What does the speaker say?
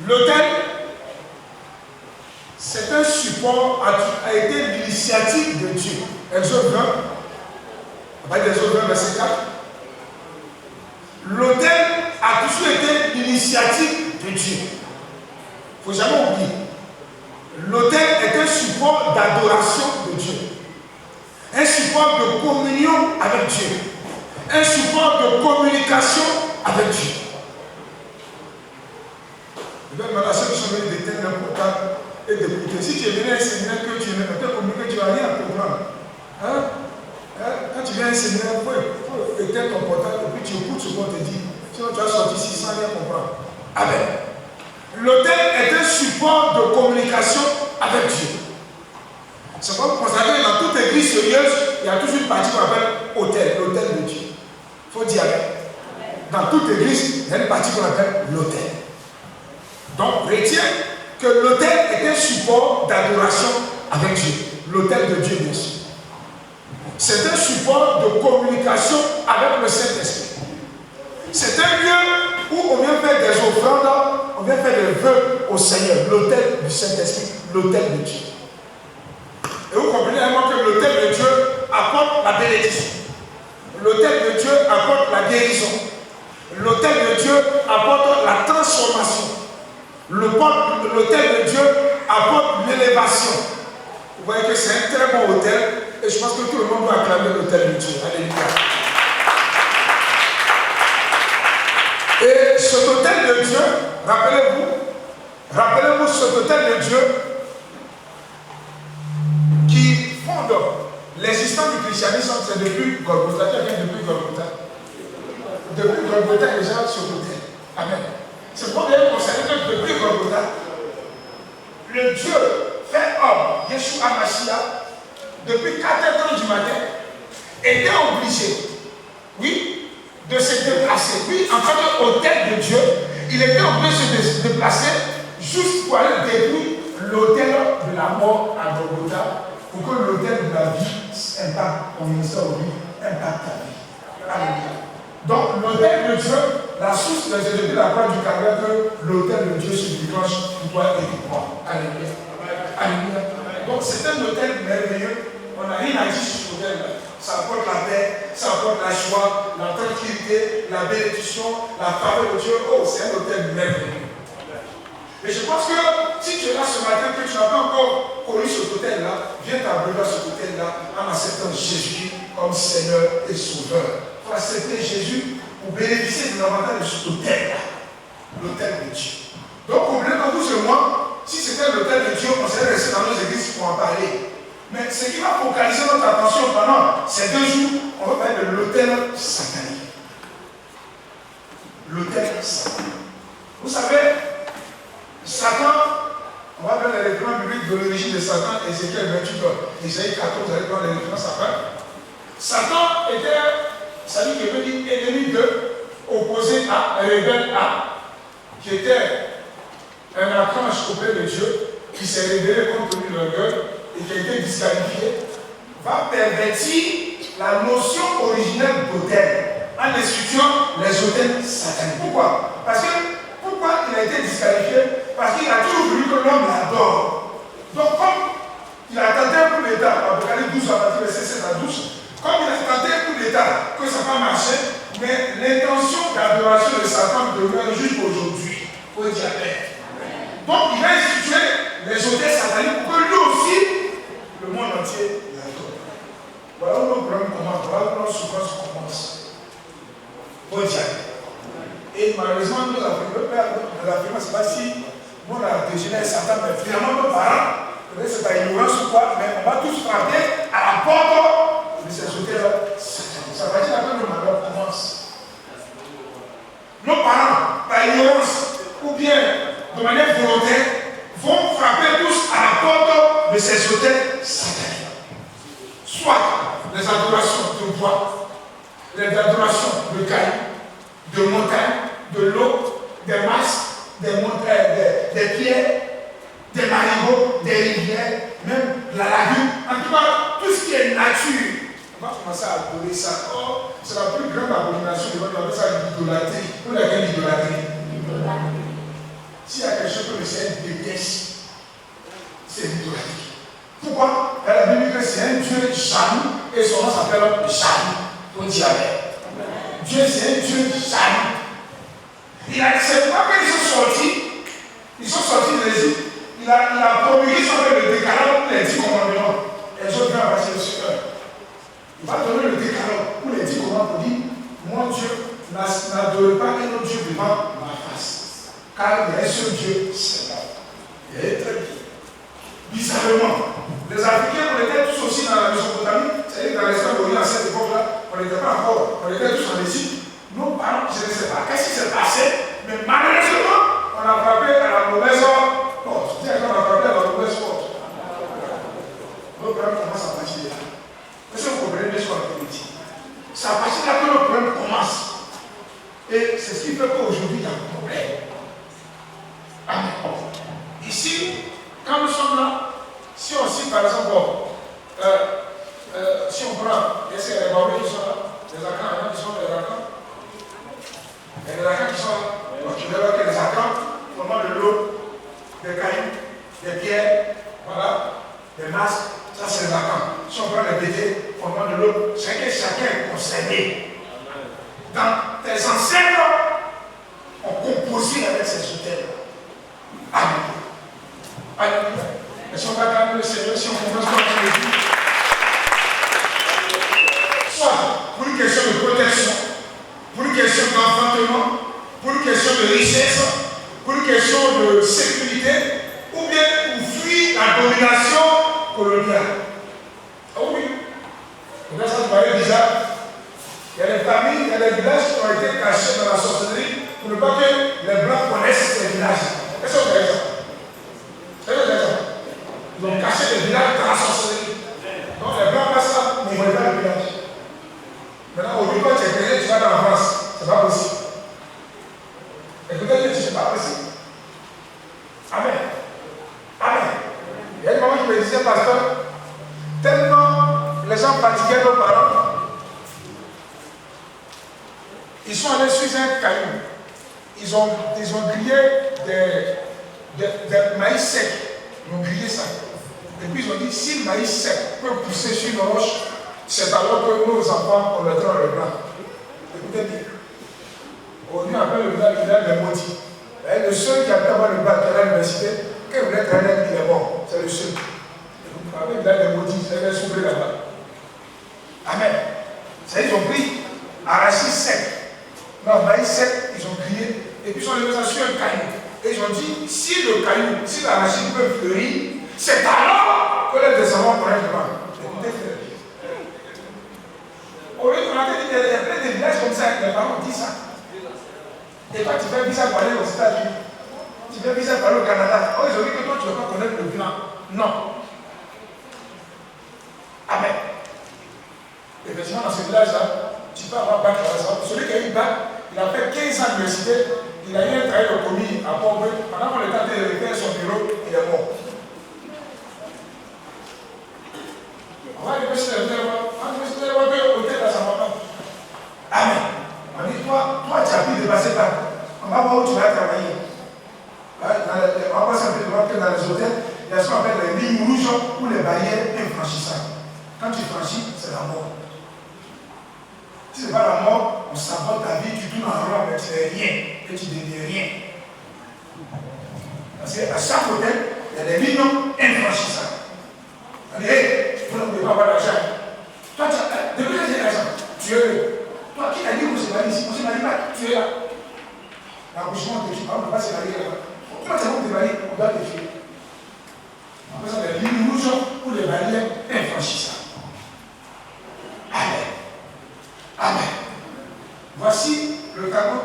L'autel, c'est un support, a été l'initiative de Dieu. Exode 20, on va dire Exode 20, verset 4. L'autel a toujours été l'initiative de Dieu. Il ne faut jamais oublier. L'autel est un support d'adoration de Dieu. Un support de communion avec Dieu. Un support de communication avec Dieu. Je vais demander à ceux qui sont venus d'éteindre leur portable et d'écouter. Si tu es venu à un séminaire que tu ne peux communiquer, tu ne vas rien comprendre. Quand tu viens à un séminaire, il faut éteindre ton portable et puis tu écoutes ce qu'on te dit. Sinon tu vas sortir ici sans rien comprendre. Amen. L'autel est un support de communication avec Dieu. C'est comme vous constatez que dans toute église sérieuse, il y a toujours une partie qu'on appelle autel, l'autel de Dieu. Il faut dire amen. Dans toute église, il y a une partie qu'on appelle l'autel. Donc, retiens que l'autel est un support d'adoration avec Dieu. L'autel de Dieu, bien sûr. C'est un support de communication avec le Saint-Esprit. C'est un lieu où on vient faire des offrandes, on vient faire des vœux au Seigneur. L'autel du Saint-Esprit, l'autel de Dieu. Et vous comprenez vraiment que l'autel de Dieu apporte la bénédiction. L'autel de Dieu apporte la guérison. L'autel de Dieu apporte la transformation. L'autel de Dieu apporte l'élévation. Vous voyez que c'est un très bon autel et je pense que tout le monde doit acclamer l'autel de Dieu. Alléluia. Et cet autel de Dieu, rappelez-vous cet autel de Dieu qui fonde l'existence du christianisme, c'est depuis Golgotha. Qui vient depuis Golgotha? Depuis Golgotha, les gens sur l'autel. Amen. C'est pour vous constater que depuis Golgotha, le Dieu fait homme, Yeshua Mashiach, depuis 4 heures du matin, était obligé, oui, de se déplacer. Oui, en tant qu'autel de Dieu, il était obligé de se déplacer juste pour aller détruire l'autel de la mort à Golgotha, pour que l'autel de la vie impacte ton ministère au vie, impacte ta vie. Alléluia. Donc, l'autel de Dieu, la source de Jésus de la croix du Calvaire, que l'autel de Dieu se déclenche pour toi et pour moi. Alléluia. Alléluia. Donc, c'est un autel merveilleux. On n'a rien à dire sur cet autel-là. Ça apporte la paix, ça apporte la joie, la tranquillité, la bénédiction, la faveur de Dieu. Oh, c'est un autel merveilleux. Mais je pense que si tu es là ce matin, que tu n'as pas encore connu cet autel-là, viens t'abonner à cet autel-là en acceptant Jésus comme Seigneur et Sauveur. Il faut accepter Jésus pour bénéficier de l'avantage de cet autel-là, l'autel de Dieu. Donc, oubliez que vous et moi, si c'était l'autel de Dieu, on serait resté dans nos églises pour en parler. Mais ce qui va focaliser notre attention pendant ces 2 jours, on va parler de l'autel satanique. L'autel satanique. Vous savez, Satan, on va voir les références bibliques de l'origine de Satan, Ézéchiel 28, Ésaïe 14, vous allez voir les références après. Satan était, ça dit que veut dire ennemi de, opposé à, rebelle à, qui était un archange auprès de Dieu, qui s'est révélé contre lui l'orgueil et qui a été disqualifié, va pervertir la notion originelle d'autel en instituant les autels sataniques. Pourquoi? Parce que pourquoi il a été disqualifié? Parce qu'il a toujours voulu que l'homme l'adore. Donc, comme il a tenté un coup d'État, Apocalypse 12 à partir de verset 7 à 12, comme il a tenté un coup d'État, que ça n'a pas marché, mais l'intention d'adoration de Satan demeure jusqu'à aujourd'hui. Il faut dire amen. Donc, il va instituer les autels sataniques pour que lui aussi, le monde entier l'adore. Voilà où nos problèmes commencent, voilà où nos souffrances commencent. Il faut dire amen. Et malheureusement, nous affirmons, c'est pas si nous on a dégénéré Satan, mais finalement nos parents, peut-être c'est par ignorance ou quoi, mais on va tous frapper à la porte de ces autels-là. Ça va dire après le malheur commence. Nos parents, par ignorance ou bien de manière volontaire, vont frapper tous à la porte de ces autels sataniques. Soit les adorations de bois, les adorations de cailloux, de montagnes, de l'eau, des masses, des pierres, des marigots, des rivières, même de la lagune. En tout cas, tout ce qui est nature. On va commencer à adorer ça. Oh, c'est la plus grande abomination. On va appeler ça l'idolâtrie. Vous l'avez l'idolâtrie. S'il y a quelque chose que le Seigneur déteste, c'est l'idolâtrie. Pourquoi? La Bible dit que c'est un Dieu jaloux et son nom s'appelle jaloux. On dit Amen. Dieu, c'est un Dieu jaloux. C'est pas qu'ils sont sortis de l'Égypte. Il a promulgué son le décalogue pour les 10 commandements. Les autres viennent passer le Seigneur. Il va donner le décalogue pour les 10 commandements pour dire mon Dieu n'adore pas un autre Dieu devant ma face. Car il y a un seul Dieu, c'est là. Il est très bien. Bizarrement, les Africains, on était tous aussi dans la Mésopotamie, c'est-à-dire dans l'espace d'Orient à cette époque-là, on n'était pas encore, on était tous en Égypte. Nos parents, je ne sais pas qu'est-ce qui s'est passé, mais malheureusement, on a frappé à la mauvaise porte. Dis-moi qu'on a frappé à la mauvaise porte. Nos problèmes commencent à partir de là. Est-ce que vous comprenez ce qu'on a dit? C'est à partir de là que nos problèmes commencent. Et c'est ce qui fait qu'aujourd'hui, il y a un problème. Amen. Ici, quand nous sommes là, si on cite par exemple, si on prend, est-ce qu'il y a les barbus qui sont là? Les acans, il y en a qui sont les acans. Il y a des acans qui sont là. Donc tu verras que les acans, formant de l'eau, des cailloux, des pierres, voilà, des masques, ça c'est les acans. Si on prend les bétés, formant de l'eau, c'est que chacun est concerné. Dans tes ancêtres ont composé avec ces autels. Amen. Alléluia. Est-ce qu'on va garder le Seigneur si on commence par le dire? Soit pour une question de protection, pour une question d'enfantement, pour une question de richesse, pour une question de sécurité, ou bien pour fuir la domination coloniale. Oh oui. Et là, ça te paraît bizarre. Il y a des familles, il y a des villages qui ont été cachés dans la sorcellerie pour ne pas que les Blancs connaissent ces villages. Est-ce que vous avez ça? Ils ont caché les villages dans la sorcellerie. Donc les Blancs passent là, mais ils ne voient pas le village. Maintenant, au lieu de tu es chrétien, tu vas dans la France. Ce n'est pas possible. Et peut-être que ce n'est pas possible. Amen. Amen. Il y a une maman qui me disait, pasteur, tellement les gens fatiguaient nos parents, ils sont allés sur un caillou. Ils ont grillé des maïs secs. Ils ont grillé ça. Et puis ils ont dit, si le maïs sec peut pousser sur une roche, c'est alors que nos enfants, on leur donne le blanc. Écoutez bien. On lui appelle le village des maudits. Le seul qui a pu avoir le bac à l'université, quand il voulait travailler, il est bon. C'est le seul. Avec le village des maudits, c'est un soufflé là-bas. Amen. C'est ils ont pris arachis sec. Non, maïs sec, ils ont grillé. Et puis ils ont levé ça sur un caillou. Et ils ont dit, si le caillou, si l'arachide peut fleurir, c'est alors que les descendants pourraient le vendre. Écoutez, frère. Au lieu de raconter, il y a plein de villages comme ça, les parents disent ça. Et toi, tu fais visa pour aller aux États-Unis. Tu fais visa pour aller au Canada. Oh, ils ont dit que toi, tu ne vas pas connaître le blanc. Non. Amen. Effectivement, dans ce village-là, tu peux avoir bac. Celui qui a eu bac, il a fait 15 ans d'université. Il a eu un travail de commis à Port-Bray. Pendant qu'on était en train de refaire son bureau, il est mort. On va aller chez les élèves. On va chez les élèves au tête à sa maman. Amen. On dit, toi, tu as pu dépasser par. On va voir où tu vas travailler. On va passer un peu de voir que dans les hôtels, il y a ce qu'on appelle les lignes rouges ou les barrières infranchissables. Quand tu franchis, c'est la mort. Si ce n'est pas la mort, on sabote ta vie, tu tournes en rond avec rien et tu ne deviens rien. Parce qu'à chaque hôtel, il y a des lignes infranchissables. On dit, hé, vous ne pouvez pas avoir d'argent. Toi, depuis que j'ai l'argent, tu es là. Toi, qui t'a dit qu'on s'est marié ici? On s'est marié là, tu es là. L'accouchement, on ne peut pas se marier là-bas. Comment tu vas te marier? On doit te tuer. On appelle ça des lignes rouges ou les barrières infranchissables. Amen. Amen. Voici le tableau